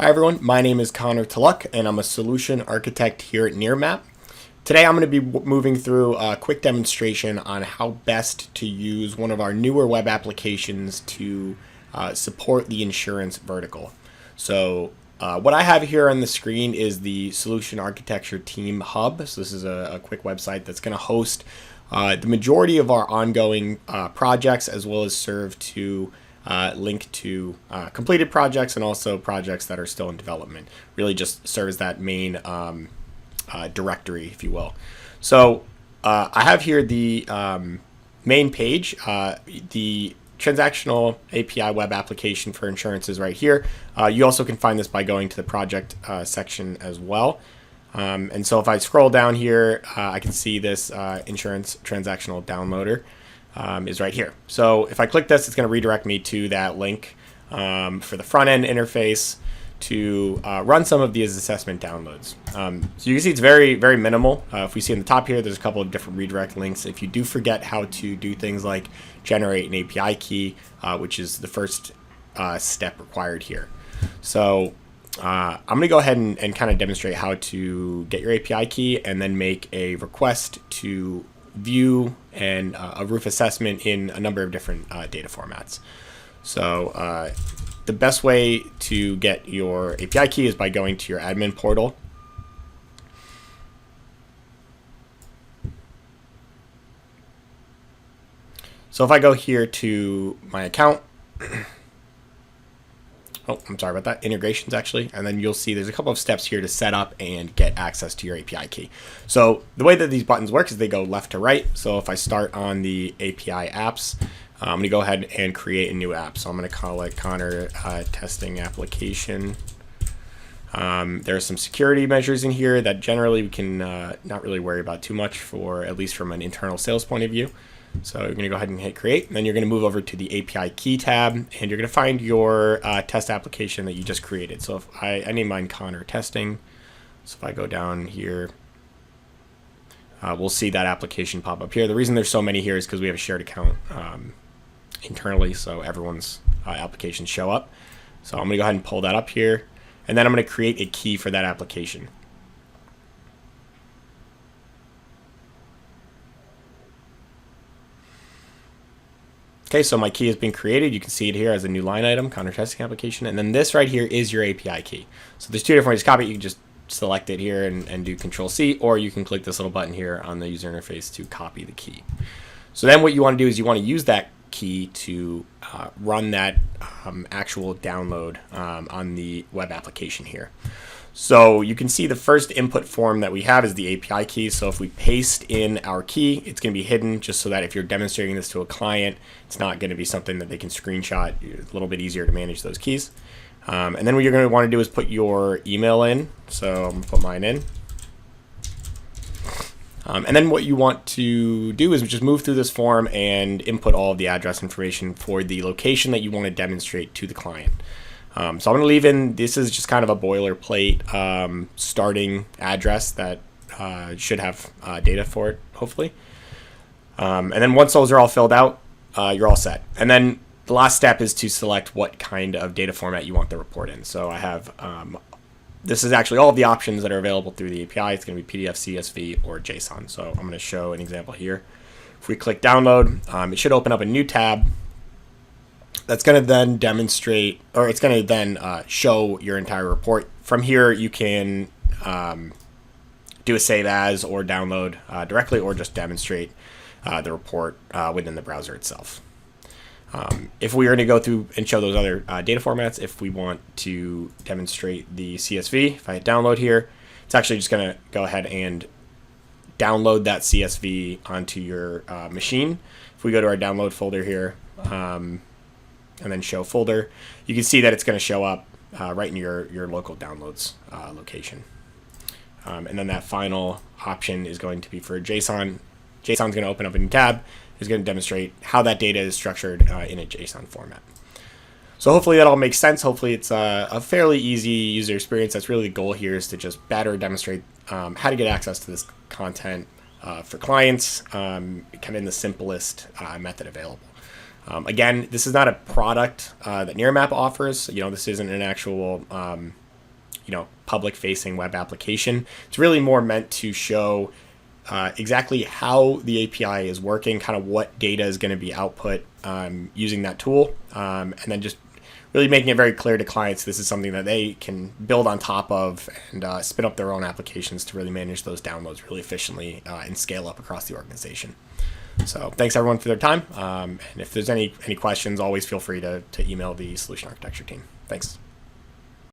Hi everyone, my name is Connor Tulluck and I'm a solution architect here at Nearmap. Today I'm going to be moving through a quick demonstration on how best to use one of our newer web applications to support the insurance vertical. So what I have here on the screen is the Solution Architecture Team Hub. So this is a quick website that's going to host the majority of our ongoing projects, as well as serve to link to completed projects and also projects that are still in development. Really just serves that main directory, if you will. So I have here the main page. The transactional API web application for insurance is right here. You also can find this by going to the project section as well. And so if I scroll down here, I can see this insurance transactional downloader is right here. So if I click this, it's going to redirect me to that link for the front end interface to run some of these assessment downloads. So you can see it's very, very minimal. If we see in the top here, there's a couple of different redirect links. If you do forget how to do things like generate an API key, which is the first step required here. So I'm going to go ahead and kind of demonstrate how to get your API key and then make a request to view and a roof assessment in a number of different data formats. So the best way to get your API key is by going to your admin portal. So if I go here to my account, oh, I'm sorry about that, integrations actually, and then you'll see there's a couple of steps here to set up and get access to your API key. So the way that these buttons work is they go left to right. So if I start on the API apps, I'm going to go ahead and create a new app. So I'm going to call it Connor Testing Application. There are some security measures in here that generally we can not really worry about too much, for at least from an internal sales point of view. So you're going to go ahead and hit create, and then you're going to move over to the API key tab, and you're going to find your test application that you just created. So if I name mine Connor Testing. So if I go down here, we'll see that application pop up here. The reason there's so many here is because we have a shared account internally, so everyone's applications show up. So I'm going to go ahead and pull that up here, and then I'm going to create a key for that application. Okay, so my key has been created. You can see it here as a new line item, Connor Testing Application, and then this right here is your API key. So there's two different ways to copy it. You can just select it here and do Control-C, or you can click this little button here on the user interface to copy the key. So then what you want to do is you want to use that key to run that actual download on the web application here. So you can see the first input form that we have is the API key. So if we paste in our key, it's going to be hidden, just so that if you're demonstrating this to a client, it's not going to be something that they can screenshot. It's a little bit easier to manage those keys. And then what you're going to want to do is put your email in. So I'm going to put mine in. And then what you want to do is just move through this form and input all of the address information for the location that you want to demonstrate to the client. So I'm going to leave in, this is just kind of a boilerplate starting address that should have data for it, hopefully. And then once those are all filled out, you're all set. And then the last step is to select what kind of data format you want the report in. So I have, this is actually all of the options that are available through the API. It's going to be PDF, CSV, or JSON. So I'm going to show an example here. If we click download, it should open up a new tab. That's going to then demonstrate, or it's going to then show your entire report. From here, you can do a save as or download directly, or just demonstrate the report within the browser itself. If we were to go through and show those other data formats, if we want to demonstrate the CSV, if I hit download here, it's actually just going to go ahead and download that CSV onto your machine. If we go to our download folder here, and then show folder, you can see that it's going to show up right in your local downloads location. And then that final option is going to be for JSON. JSON is going to open up a new tab. Is going to demonstrate how that data is structured in a JSON format. So hopefully that all makes sense. Hopefully it's a fairly easy user experience. That's really the goal here, is to just better demonstrate how to get access to this content for clients, kind of in the simplest method available. Again, this is not a product that Nearmap offers. You know, this isn't an actual public-facing web application. It's really more meant to show exactly how the API is working, kind of what data is going to be output using that tool, and then just really making it very clear to clients this is something that they can build on top of and spin up their own applications to really manage those downloads really efficiently and scale up across the organization. So thanks everyone for their time. And if there's any questions, always feel free to email the solution architecture team. Thanks.